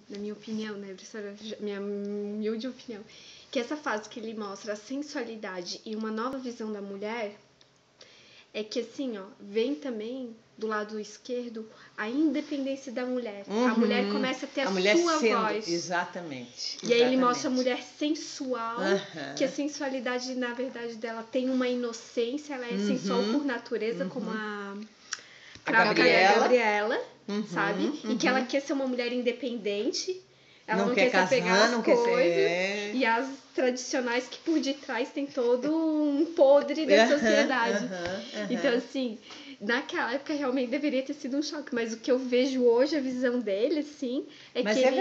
Na minha opinião, né, professora, minha humilde opinião, que essa fase que ele mostra a sensualidade e uma nova visão da mulher é que, assim, ó, vem também do lado esquerdo a independência da mulher. A mulher começa a ter a sua voz. Exatamente. E aí ele mostra a mulher sensual, que a sensualidade, na verdade, dela tem uma inocência, ela é sensual por natureza, como a Gabriela, sabe? E que ela quer ser uma mulher independente, ela não quer se apegar às coisas, e as tradicionais que por detrás tem todo um podre da sociedade. Então, assim, naquela época realmente deveria ter sido um choque, mas o que eu vejo hoje, a visão dele, assim, é mas que é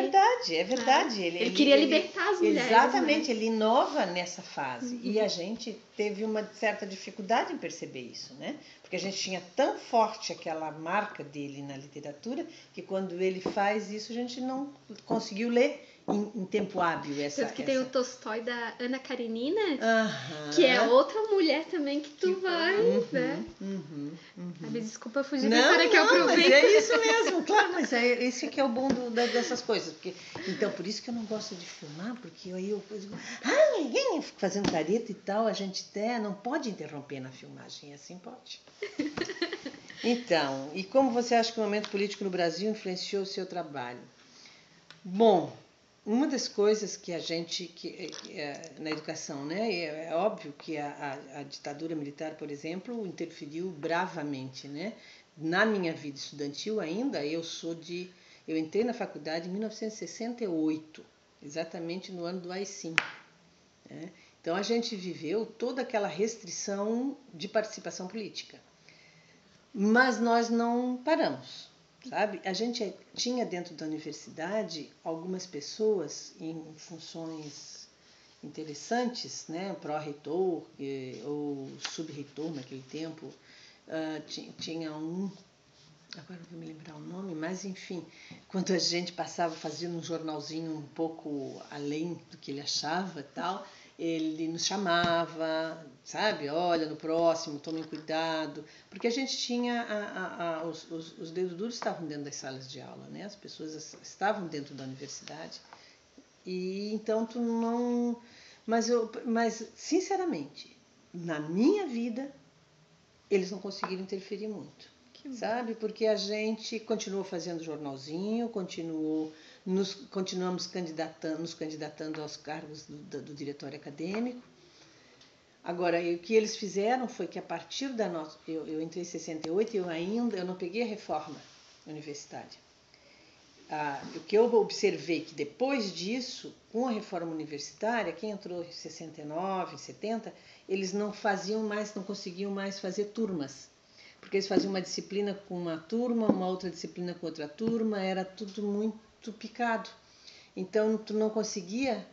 verdade. Ele queria libertar as mulheres. Exatamente, né? Ele inova nessa fase. E a gente teve uma certa dificuldade em perceber isso, né? Porque a gente tinha tão forte aquela marca dele na literatura que quando ele faz isso a gente não conseguiu ler em tempo hábil. Tanto que tem o Tolstói da Ana Karenina, que é outra mulher também que tu vai, né? Me desculpa fugir da história que eu aproveito. Mas é isso mesmo, claro, mas esse que é o bom dessas coisas. Porque, então, por isso que eu não gosto de filmar, porque aí eu digo, ninguém fica fazendo careta e tal, a gente não pode interromper na filmagem, assim pode. Então, e como você acha que o momento político no Brasil influenciou o seu trabalho? Bom, uma das coisas que a gente, na educação, né, é óbvio que a ditadura militar, por exemplo, interferiu bravamente, né? Na minha vida estudantil ainda, eu entrei na faculdade em 1968, exatamente no ano do AI-5. Né? Então a gente viveu toda aquela restrição de participação política. Mas nós não paramos, sabe? A gente tinha dentro da universidade algumas pessoas em funções interessantes, né? Pró-reitor ou sub-reitor naquele tempo. Tinha agora não vou me lembrar o nome, mas enfim, quando a gente fazia um jornalzinho um pouco além do que ele achava e tal, ele nos chamava, sabe? Olha, no próximo, tomem cuidado. Porque a gente tinha, os dedos duros estavam dentro das salas de aula, né? As pessoas estavam dentro da universidade. E então tu não... Mas sinceramente, na minha vida, eles não conseguiram interferir muito. Sabe? Porque a gente continuou fazendo jornalzinho, continuamos nos candidatando aos cargos do diretório acadêmico. Agora, o que eles fizeram foi que a partir da nossa... Eu entrei em 68 e eu não peguei a reforma universitária. O que eu observei que depois disso, com a reforma universitária, quem entrou em 69, 70, eles não conseguiam mais fazer turmas. Porque eles faziam uma disciplina com uma turma, uma outra disciplina com outra turma, era tudo muito picado. Então, tu não conseguia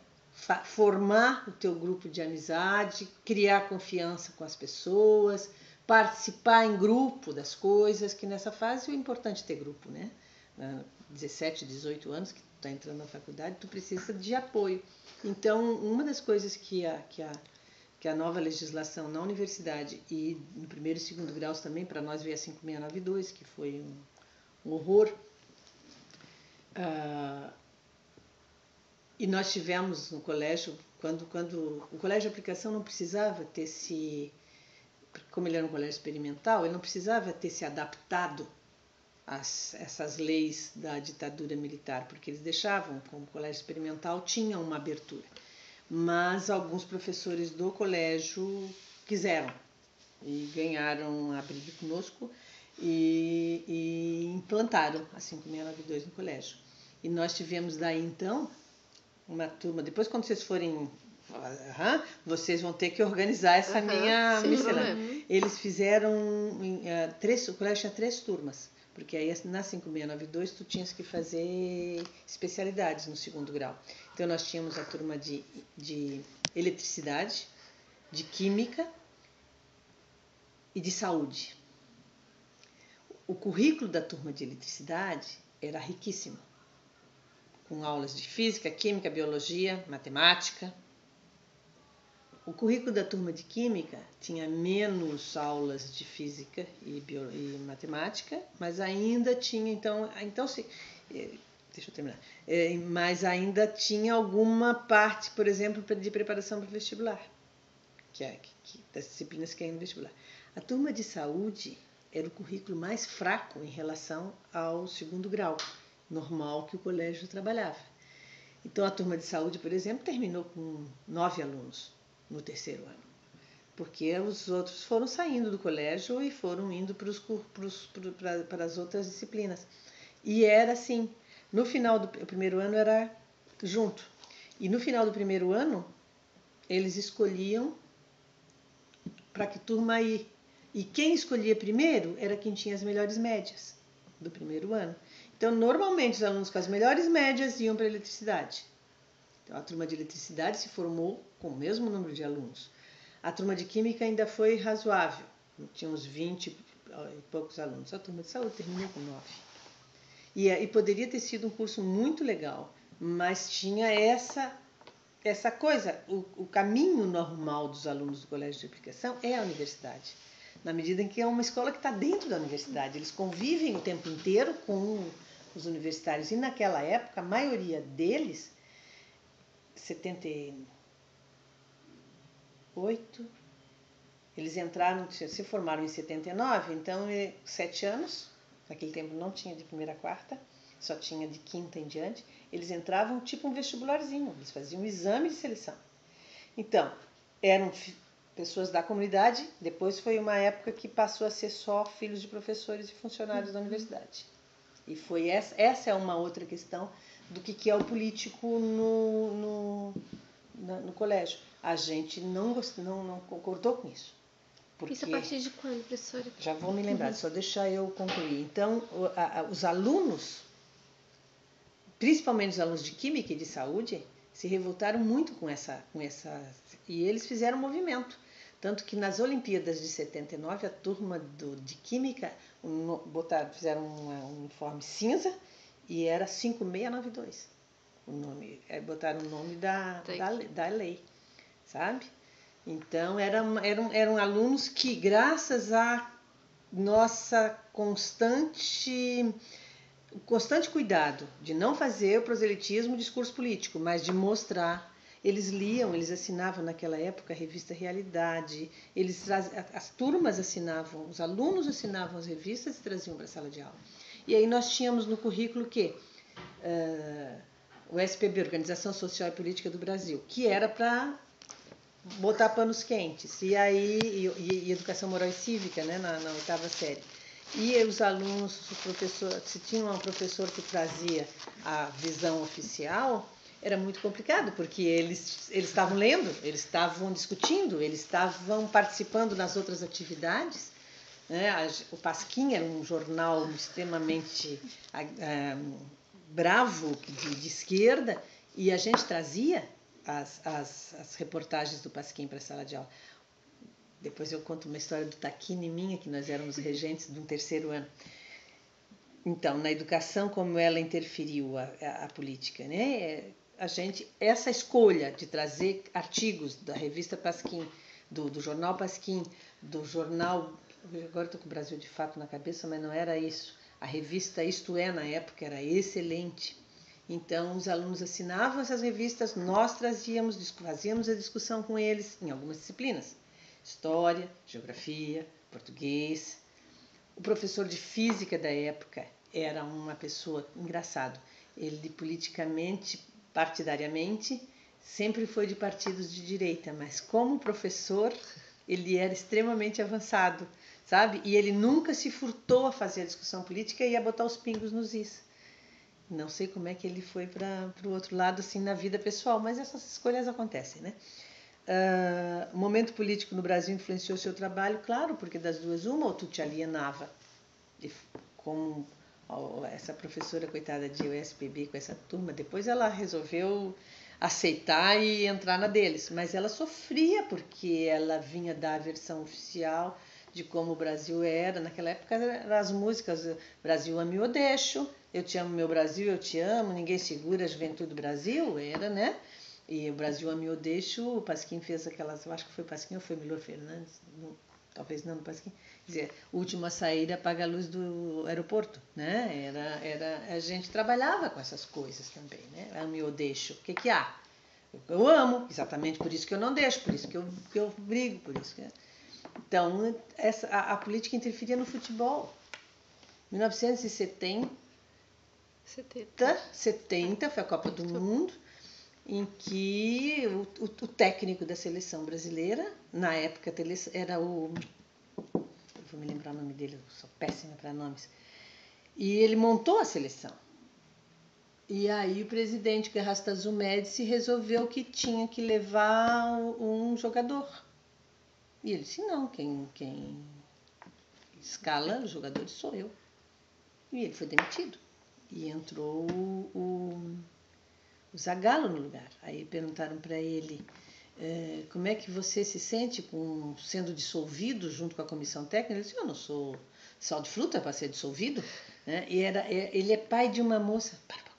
formar o teu grupo de amizade, criar confiança com as pessoas, participar em grupo das coisas, que nessa fase é importante ter grupo, né? 17, 18 anos que tu está entrando na faculdade, tu precisa de apoio. Então, uma das coisas que a nova legislação na universidade e no primeiro e segundo graus também, para nós veio a 5692, que foi um horror. E nós tivemos no colégio, quando o colégio de aplicação não precisava ter como ele era um colégio experimental, ele não precisava ter se adaptado essas leis da ditadura militar, porque eles deixavam, como colégio experimental, tinha uma abertura. Mas alguns professores do colégio quiseram e ganharam a briga conosco e implantaram a 5692 no colégio. E nós tivemos daí então uma turma, depois quando vocês forem, vocês vão ter que organizar essa minha miscelânea. Eles fizeram, o colégio tinha 3 turmas, porque aí na 5692 tu tinhas que fazer especialidades no segundo grau. Então nós tínhamos a turma de eletricidade, de química e de saúde. O currículo da turma de eletricidade era riquíssimo, com aulas de física, química, biologia, matemática. O currículo da turma de química tinha menos aulas de física e matemática, mas ainda tinha, então deixa eu terminar. Mas ainda tinha alguma parte, por exemplo, de preparação para o vestibular, das disciplinas que é no vestibular. A turma de saúde era o currículo mais fraco em relação ao segundo grau, normal que o colégio trabalhava. Então, a turma de saúde, por exemplo, terminou com 9 alunos no terceiro ano, porque os outros foram saindo do colégio e foram indo para as outras disciplinas. E era assim, no final do primeiro ano era junto. E no final do primeiro ano, eles escolhiam para que turma ir. E quem escolhia primeiro era quem tinha as melhores médias do primeiro ano. Então, normalmente, os alunos com as melhores médias iam para a eletricidade. Então, a turma de eletricidade se formou com o mesmo número de alunos. A turma de química ainda foi razoável, tinha uns 20 e poucos alunos. A turma de saúde terminou com 9. E poderia ter sido um curso muito legal, mas tinha essa coisa, o caminho normal dos alunos do colégio de aplicação é a universidade. Na medida em que é uma escola que está dentro da universidade, eles convivem o tempo inteiro com os universitários. E naquela época, a maioria deles, 78, eles entraram, se formaram em 79, então 7 anos, naquele tempo não tinha de primeira a quarta, só tinha de quinta em diante, eles entravam tipo um vestibularzinho, eles faziam um exame de seleção. Então, eram pessoas da comunidade, depois foi uma época que passou a ser só filhos de professores e funcionários da universidade. E foi essa é uma outra questão do que é o político no colégio. A gente não concordou com isso. Isso a partir de quando, professora? Já vou me lembrar, só deixar eu concluir. Então, os alunos, principalmente os alunos de Química e de Saúde, se revoltaram muito com essa... E eles fizeram um movimento. Tanto que nas Olimpíadas de 79, a turma de Química fizeram um uniforme cinza e era 5692. O nome, botaram o nome da lei, sabe? Então, eram alunos que, graças a nossa constante cuidado de não fazer o proselitismo, o discurso político, mas de mostrar, eles liam, eles assinavam naquela época a revista Realidade, as turmas assinavam, os alunos assinavam as revistas e traziam para a sala de aula. E aí nós tínhamos no currículo o quê? O SPB, Organização Social e Política do Brasil, que era para botar panos quentes, e Educação Moral e Cívica, né, na 8ª série. E os alunos, se tinha um professor que trazia a visão oficial, era muito complicado, porque eles estavam lendo, eles estavam discutindo, eles estavam participando nas outras atividades. Né? O Pasquim era um jornal extremamente bravo, de esquerda, e a gente trazia as reportagens do Pasquim para a sala de aula. Depois eu conto uma história do Taquini minha, que nós éramos regentes de um terceiro ano. Então, na educação, como ela interferiu a política, né? Essa escolha de trazer artigos da revista Pasquim, do jornal Pasquim, do jornal, agora estou com o Brasil de Fato na cabeça, mas não era isso. A revista Isto É, na época, era excelente. Então, os alunos assinavam essas revistas, nós fazíamos a discussão com eles em algumas disciplinas. História, geografia, português. O professor de física da época era uma pessoa engraçado. Ele politicamente, partidariamente, sempre foi de partidos de direita, mas como professor, ele era extremamente avançado, sabe? E ele nunca se furtou a fazer a discussão política e a botar os pingos nos is. Não sei como é que ele foi para o outro lado, assim, na vida pessoal, mas essas escolhas acontecem, né? O momento político no Brasil influenciou seu trabalho, claro, porque das duas uma, ou tu te alienava, como essa professora, coitada de USPB com essa turma, depois ela resolveu aceitar e entrar na deles, mas ela sofria porque ela vinha da versão oficial de como o Brasil era. Naquela época eram as músicas Brasil ame ou deixo, eu te amo meu Brasil, eu te amo, ninguém segura a juventude do Brasil, era, né? E o Brasil ame ou deixo, o Pasquim fez aquelas, eu acho que foi Pasquim ou foi Milor Fernandes, talvez não no Pasquim, dizer, última saída apaga a luz do aeroporto, né? A gente trabalhava com essas coisas também, né? Ame ou deixo, o que há? Eu amo, exatamente por isso que eu não deixo, por isso que eu brigo, por isso que... Então, a política interferia no futebol. 1970 foi a Copa do Mundo, em que o técnico da seleção brasileira, na época era eu vou me lembrar o nome dele, eu sou péssima para nomes, e ele montou a seleção. E aí o presidente Garrastazu Médici resolveu que tinha que levar um jogador. E ele disse, não, quem escala os jogadores sou eu. E ele foi demitido. E entrou o Zagallo no lugar. Aí perguntaram para ele, como é que você se sente sendo dissolvido junto com a comissão técnica? Ele disse, eu não sou sal de fruta para ser dissolvido. Né? Ele é pai de uma moça... Para.